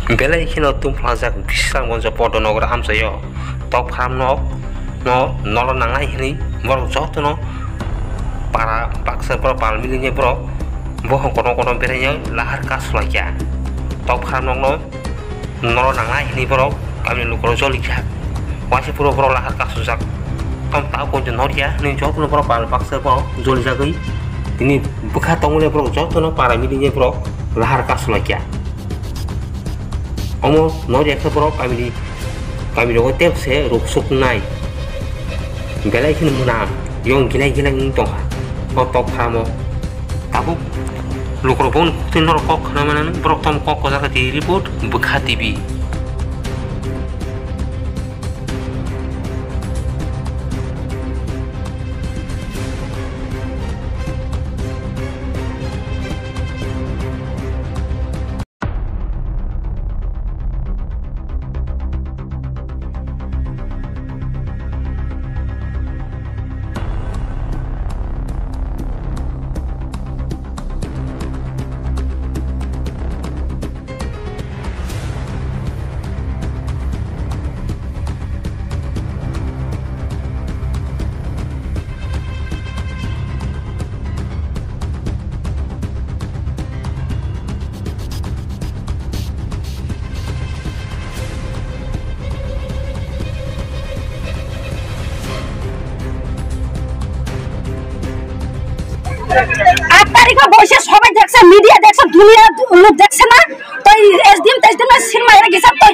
Belai kini tum plaza bisang monja podo nogra am sayo top ham no nolo nangai ini baru jauh no para paksa pro pal milinya bro bohong kono berenya lahar kas lagi top ham no nolo nangai ini bro kami lu kalau joli jak masih pro lahar kas susah kamu tahu pun jenor ya nih jauh no pro pal paksa pro joli jagai ini bekat tongolnya bro jauh no para milinya bro lahar kas lagi Omo nori eksa bro kami dogo tep se ruksuk nai belai kini munam yong gilai ngtong ha top khamo tabu lukro bon tinor kok namana bro tom kok ko jaka di report bukha tv तारीख में बसे सबाई देखছে media দেখছে দুনিয়া লোক দেখছে না তাই এসডিএম তেসডিএম সিনেমা এর গেছে তো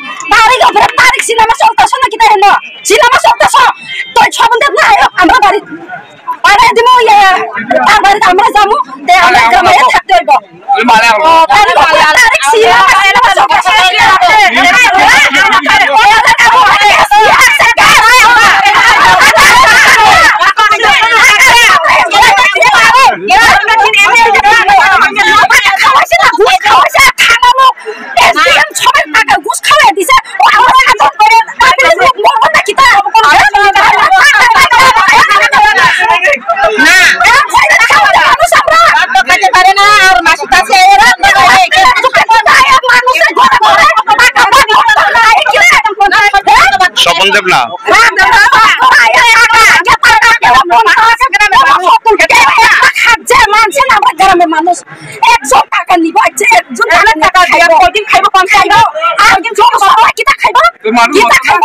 তারিখ সিনেমা চলতেছ না কিটা হেন সিনেমা চলতেছ তো সম্বন্ধে না আমরা বাড়ি পাড়া দিমু তার বাড়ি আমরা যামু তে আমরা গ্রামে থাকতে হইব তারিখ সিনেমা চলতেছ Sopon deb na মানুষ 100 টাকা নিব আছে 1 টাকা খাইব কদিন খাইব কোন খাইব আর দিন ছোট ছোট কিটা খাইব কিটা খাইব